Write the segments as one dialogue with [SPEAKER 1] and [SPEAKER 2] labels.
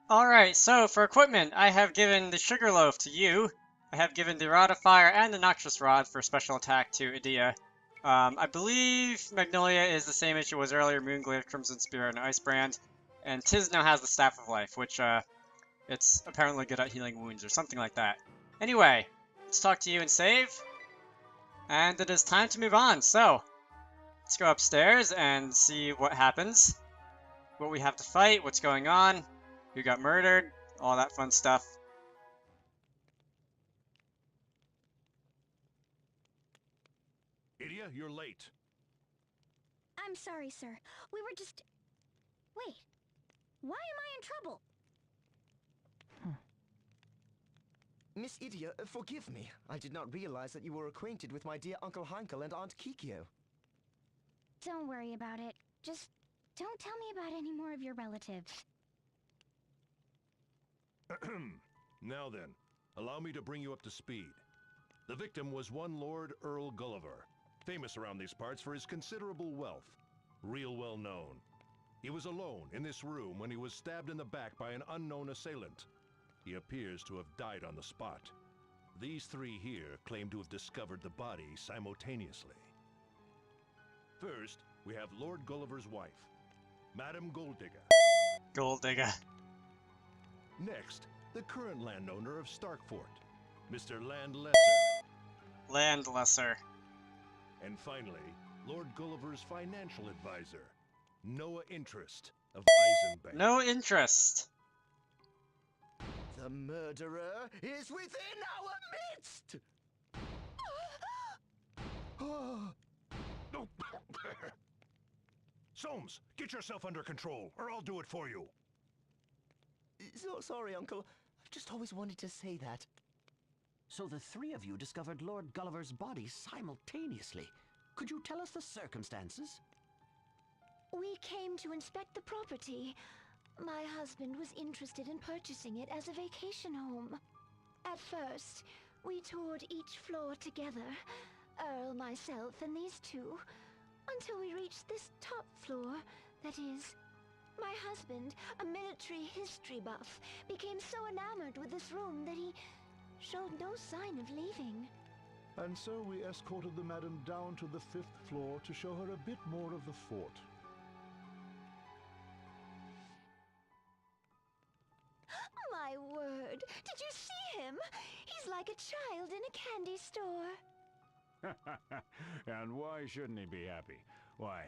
[SPEAKER 1] Alright, so for equipment, I have given the Sugar Loaf to you. I have given the Rod of Fire and the Noxious Rod for special attack to Edea. I believe Magnolia is the same as she was earlier, Moonglaive, Crimson Spear, and Icebrand. And Tiz now has the Staff of Life, which, it's apparently good at healing wounds or something like that. Anyway, let's talk to you and save. And it is time to move on, so let's go upstairs and see what happens. What we have to fight, what's going on, who got murdered, all that fun stuff.
[SPEAKER 2] Idia, you're late.
[SPEAKER 3] I'm sorry, sir. We were just... Wait. Why am I in trouble?
[SPEAKER 4] Miss Idia, forgive me. I did not realize that you were acquainted with my dear Uncle Heinkel and Aunt Kikyo.
[SPEAKER 3] Don't worry about it. Just don't tell me about any more of your relatives.
[SPEAKER 2] Now then, allow me to bring you up to speed. The victim was one Lord Earl Gulliver, famous around these parts for his considerable wealth. Real well known. He was alone in this room when he was stabbed in the back by an unknown assailant. He appears to have died on the spot. These three here claim to have discovered the body simultaneously. First, we have Lord Gulliver's wife, Madame Golddigger.
[SPEAKER 1] Gold digger.
[SPEAKER 2] Next, the current landowner of Starkfort, Mr. Landlesser.
[SPEAKER 1] Landlesser.
[SPEAKER 2] And finally, Lord Gulliver's financial advisor, Noah Interest of Eisenbank.
[SPEAKER 1] No interest.
[SPEAKER 4] The murderer is within our midst!
[SPEAKER 2] Soames, get yourself under control, or I'll do it for you.
[SPEAKER 4] So sorry, Uncle. I've just always wanted to say that.
[SPEAKER 5] So the three of you discovered Lord Gulliver's body simultaneously. Could you tell us the circumstances?
[SPEAKER 3] We came to inspect the property. My husband was interested in purchasing it as a vacation home. At first, we toured each floor together. Earl, myself, and these two. Until we reached this top floor, that is... My husband, a military history buff, became so enamored with this room that he showed no sign of leaving.
[SPEAKER 6] And so we escorted the madam down to the 5th floor to show her a bit more of the fort.
[SPEAKER 3] My word! Did you see him? He's like a child in a candy store.
[SPEAKER 7] And why shouldn't he be happy? Why,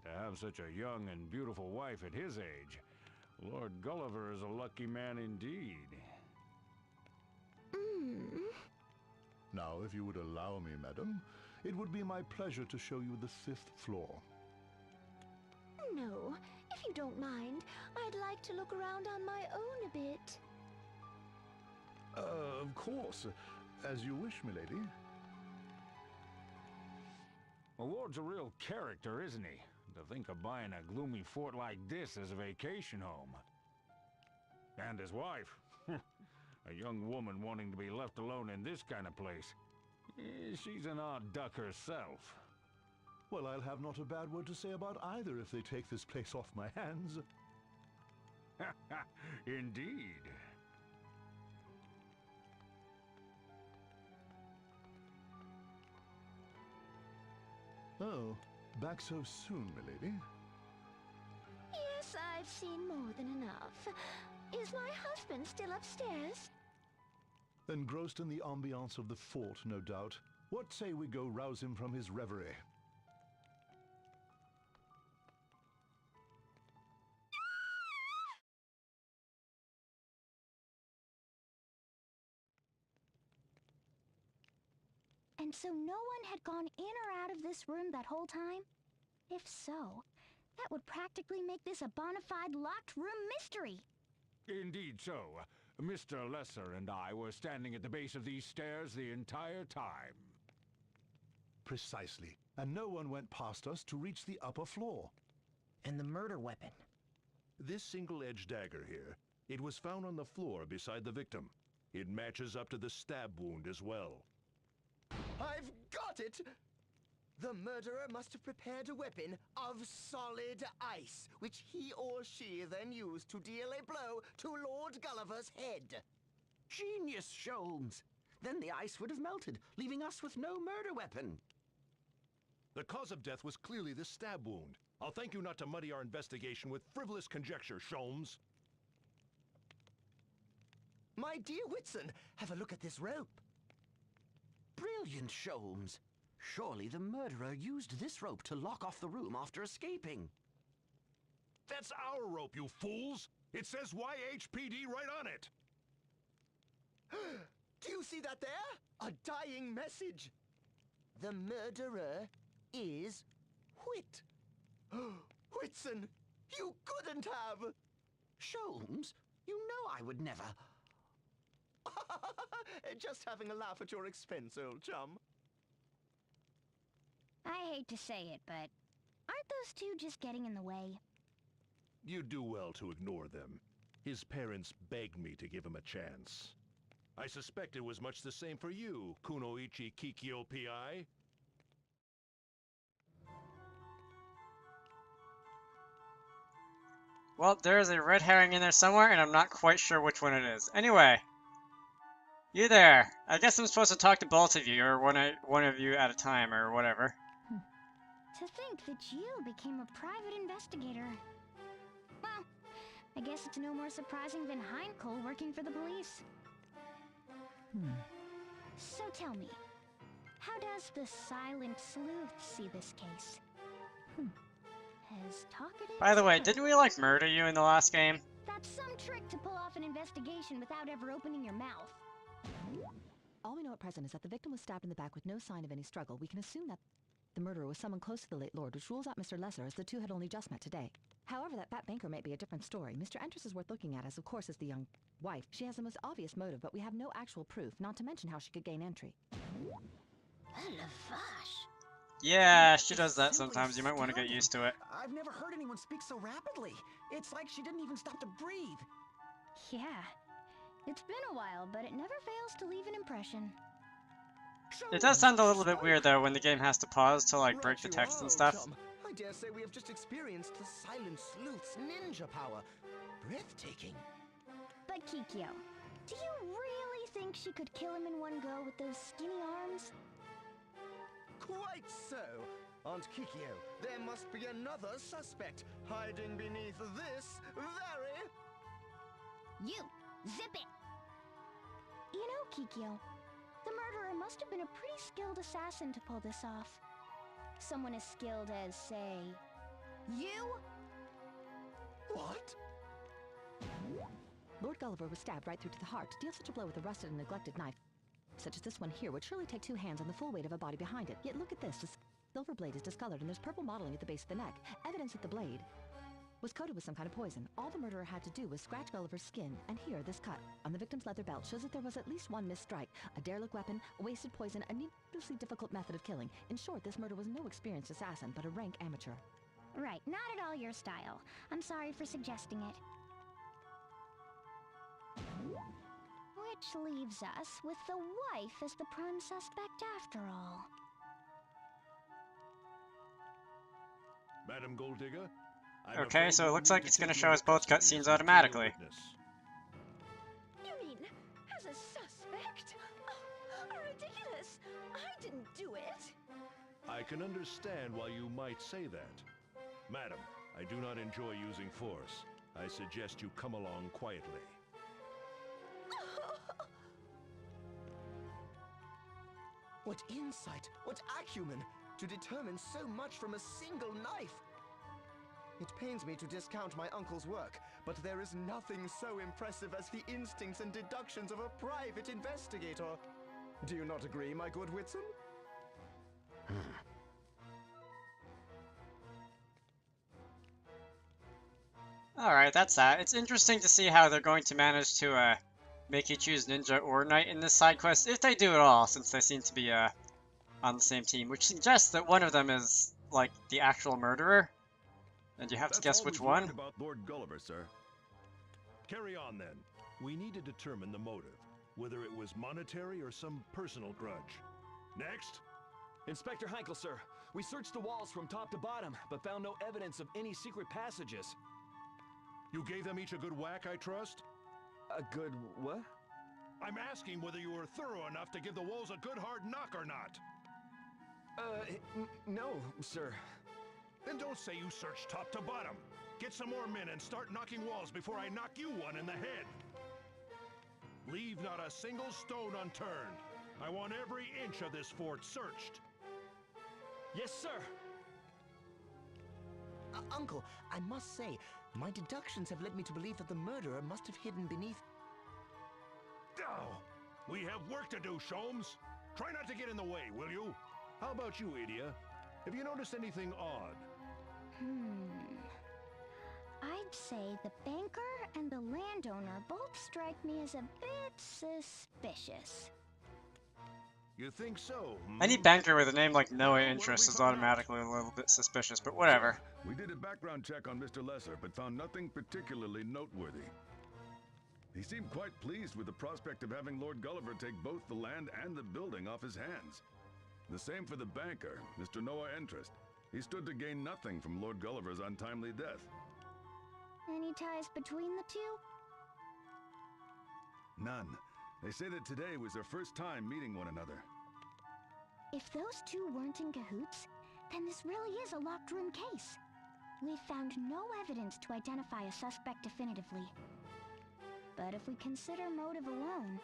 [SPEAKER 7] to have such a young and beautiful wife at his age, Lord Gulliver is a lucky man indeed.
[SPEAKER 6] Now, if you would allow me, madam, it would be my pleasure to show you the 5th floor.
[SPEAKER 3] No, if you don't mind, I'd like to look around on my own a bit.
[SPEAKER 6] Of course. As you wish, milady.
[SPEAKER 7] The Lord's a real character, isn't he? To think of buying a gloomy fort like this as a vacation home. And his wife. A young woman wanting to be left alone in this kind of place. She's an odd duck herself.
[SPEAKER 6] Well, I'll have not a bad word to say about either if they take this place off my hands.
[SPEAKER 7] Indeed.
[SPEAKER 6] Oh, back so soon, milady?
[SPEAKER 3] Yes, I've seen more than enough. Is my husband still upstairs?
[SPEAKER 6] Engrossed in the ambiance of the fort, no doubt. What say we go rouse him from his reverie?
[SPEAKER 3] And so no one had gone in or out of this room that whole time? If so, that would practically make this a bona fide locked room mystery.
[SPEAKER 7] Indeed so. Mr. Lesser and I were standing at the base of these stairs the entire time.
[SPEAKER 6] Precisely. And no one went past us to reach the upper floor.
[SPEAKER 4] And the murder weapon.
[SPEAKER 2] This single-edged dagger here, it was found on the floor beside the victim. It matches up to the stab wound as well.
[SPEAKER 4] I've got it! The murderer must have prepared a weapon of solid ice, which he or she then used to deal a blow to Lord Gulliver's head.
[SPEAKER 5] Genius, Sholmes! Then the ice would have melted, leaving us with no murder weapon.
[SPEAKER 2] The cause of death was clearly the stab wound. I'll thank you not to muddy our investigation with frivolous conjecture, Sholmes.
[SPEAKER 4] My dear Whitson, have a look at this rope.
[SPEAKER 5] Brilliant, Sholmes. Surely the murderer used this rope to lock off the room after escaping.
[SPEAKER 2] That's our rope, you fools! It says YHPD right on it!
[SPEAKER 4] Do you see that there? A dying message. The murderer is Whit. Whitson, you couldn't have.
[SPEAKER 5] Sholmes, you know I would never.
[SPEAKER 4] Just having a laugh at your expense, old chum.
[SPEAKER 3] I hate to say it, but aren't those two just getting in the way?
[SPEAKER 2] You do well to ignore them. His parents begged me to give him a chance. I suspect it was much the same for you, Kunoichi Kikyo Pi.
[SPEAKER 1] Well, there is a red herring in there somewhere, and I'm not quite sure which one it is. Anyway, you there. I guess I'm supposed to talk to both of you, or one of you at a time, or whatever.
[SPEAKER 3] To think that you became a private investigator. Well, I guess it's no more surprising than Heinkel working for the police. So tell me, how does the Silent Sleuth see this case? As talkative
[SPEAKER 1] By the way,
[SPEAKER 3] as
[SPEAKER 1] didn't we, like, murder you in the last game?
[SPEAKER 3] That's some trick to pull off an investigation without ever opening your mouth.
[SPEAKER 8] All we know at present is that the victim was stabbed in the back with no sign of any struggle. We can assume that the murderer was someone close to the late lord, which rules out Mr. Lesser, as the two had only just met today. However, that fat banker might be a different story. Mr. Entrus is worth looking at, as of course is the young wife. She has the most obvious motive, but we have no actual proof, not to mention how she could gain entry.
[SPEAKER 1] Yeah, she does that sometimes. You might want to get used to it.
[SPEAKER 5] I've never heard anyone speak so rapidly. It's like she didn't even stop to breathe.
[SPEAKER 3] Yeah, it's been a while, but it never fails to leave an impression.
[SPEAKER 1] It does sound a little bit weird, though, when the game has to pause to, like, break
[SPEAKER 4] Right
[SPEAKER 1] the
[SPEAKER 4] you
[SPEAKER 1] text
[SPEAKER 4] are,
[SPEAKER 1] and
[SPEAKER 4] old
[SPEAKER 1] stuff.
[SPEAKER 4] chum. I dare say we have just experienced the Silent Sleuth's ninja power. Breathtaking.
[SPEAKER 3] But Kikyo, do you really think she could kill him in one go with those skinny arms?
[SPEAKER 4] Quite so. Aunt Kikyo, there must be another suspect hiding beneath this very...
[SPEAKER 3] You! Zip it! You know, Kikyo, the murderer must have been a pretty skilled assassin to pull this off. Someone as skilled as, say, you?
[SPEAKER 4] What?
[SPEAKER 8] Lord Gulliver was stabbed right through to the heart. To deal such a blow with a rusted and neglected knife, such as this one here, would surely take two hands and the full weight of a body behind it. Yet look at this. The silver blade is discolored and there's purple mottling at the base of the neck. Evidence that the blade was coated with some kind of poison. All the murderer had to do was scratch Gulliver's skin, and here, this cut on the victim's leather belt shows that there was at least one missed strike, a derelict weapon, a wasted poison, a needlessly difficult method of killing. In short, this murder was no experienced assassin, but a rank amateur.
[SPEAKER 3] Right, not at all your style. I'm sorry for suggesting it. Which leaves us with the wife as the prime suspect after all.
[SPEAKER 2] Madam Golddigger? I'm
[SPEAKER 1] Okay,
[SPEAKER 2] afraid
[SPEAKER 1] so it
[SPEAKER 2] we'll
[SPEAKER 1] looks
[SPEAKER 2] need
[SPEAKER 1] like
[SPEAKER 2] to
[SPEAKER 1] it's
[SPEAKER 2] take
[SPEAKER 1] going to
[SPEAKER 2] you
[SPEAKER 1] show
[SPEAKER 2] into
[SPEAKER 1] us both
[SPEAKER 2] custody
[SPEAKER 1] cutscenes
[SPEAKER 2] as a material
[SPEAKER 1] automatically.
[SPEAKER 2] witness.
[SPEAKER 3] You mean, as a suspect? Oh, ridiculous! I didn't do it!
[SPEAKER 2] I can understand why you might say that. Madam, I do not enjoy using force. I suggest you come along quietly.
[SPEAKER 4] What insight, what acumen, to determine so much from a single knife! It pains me to discount my uncle's work, but there is nothing so impressive as the instincts and deductions of a private investigator. Do you not agree, my good Whitson?
[SPEAKER 1] Alright, that's that. It's interesting to see how they're going to manage to make you choose ninja or knight in this side quest, if they do at all, since they seem to be on the same team, which suggests that one of them is, like, the actual murderer, and you have to guess which one.
[SPEAKER 2] About Lord Gulliver, sir. Carry on, then. We need to determine the motive, whether it was monetary or some personal grudge. Next!
[SPEAKER 9] Inspector Heinkel, sir. We searched the walls from top to bottom, but found no evidence of any secret passages.
[SPEAKER 2] You gave them each a good whack, I trust?
[SPEAKER 9] A good what?
[SPEAKER 2] I'm asking whether you were thorough enough to give the walls a good hard knock or not.
[SPEAKER 9] No, sir.
[SPEAKER 2] Then don't say you searched top to bottom. Get some more men and start knocking walls before I knock you one in the head. Leave not a single stone unturned. I want every inch of this fort searched.
[SPEAKER 9] Yes, sir.
[SPEAKER 4] Uncle, I must say, my deductions have led me to believe that the murderer must have hidden beneath...
[SPEAKER 2] Oh, we have work to do, Sholmes. Try not to get in the way, will you? How about you, Idia? Have you noticed anything odd?
[SPEAKER 3] I'd say the banker and the landowner both strike me as a bit suspicious.
[SPEAKER 2] You think so?
[SPEAKER 1] Any banker with a name like Noah Interest is automatically a little bit suspicious, but whatever.
[SPEAKER 10] We did a background check on Mr. Lesser, but found nothing particularly noteworthy. He seemed quite pleased with the prospect of having Lord Gulliver take both the land and the building off his hands. The same for the banker, Mr. Noah Interest. He stood to gain nothing from Lord Gulliver's untimely death.
[SPEAKER 3] Any ties between the two?
[SPEAKER 10] None. They say that today was their first time meeting one another.
[SPEAKER 3] If those two weren't in cahoots, then this really is a locked room case. We've found no evidence to identify a suspect definitively. But if we consider motive alone...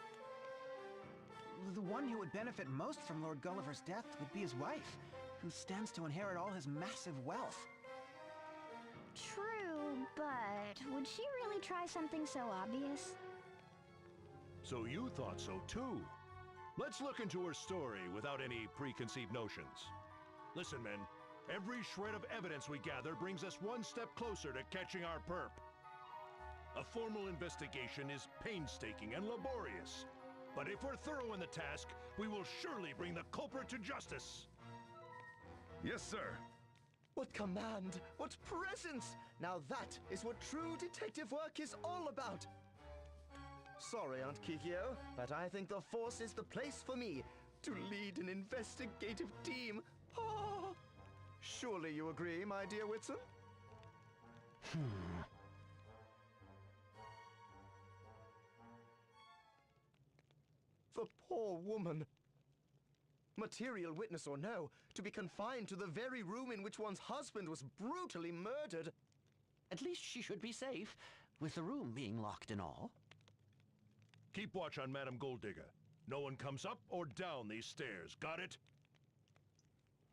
[SPEAKER 5] The one who would benefit most from Lord Gulliver's death would be his wife, who stands to inherit all his massive wealth.
[SPEAKER 3] True, but would she really try something so obvious?
[SPEAKER 2] So you thought so too. Let's look into her story without any preconceived notions. Listen, men, every shred of evidence we gather brings us one step closer to catching our perp. A formal investigation is painstaking and laborious. But if we're thorough in the task, we will surely bring the culprit to justice.
[SPEAKER 10] Yes, sir.
[SPEAKER 4] What command! What presence! Now that is what true detective work is all about! Sorry, Aunt Kikyo, but I think the Force is the place for me to lead an investigative team. Ah, surely you agree, my dear Whitson? The poor woman. Material witness or no, to be confined to the very room in which one's husband was brutally murdered.
[SPEAKER 5] At least she should be safe, with the room being locked and all.
[SPEAKER 2] Keep watch on Madame Golddigger. No one comes up or down these stairs. Got it?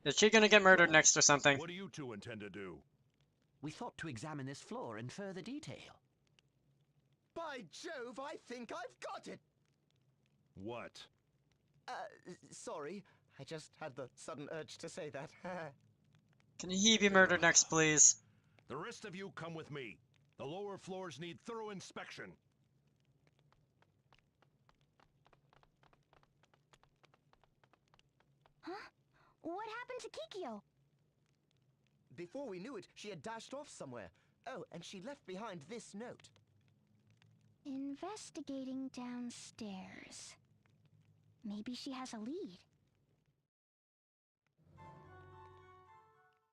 [SPEAKER 1] Is she gonna get murdered next or something?
[SPEAKER 2] What do you two intend to do?
[SPEAKER 5] We thought to examine this floor in further detail.
[SPEAKER 4] By Jove, I think I've got it!
[SPEAKER 2] What?
[SPEAKER 4] Sorry. I just had the sudden urge to say that.
[SPEAKER 1] Can he be murdered next, please?
[SPEAKER 2] The rest of you come with me. The lower floors need thorough inspection.
[SPEAKER 3] Huh? What happened to Kikyo?
[SPEAKER 4] Before we knew it, she had dashed off somewhere. Oh, and she left behind this note.
[SPEAKER 3] Investigating downstairs. Maybe she has a lead.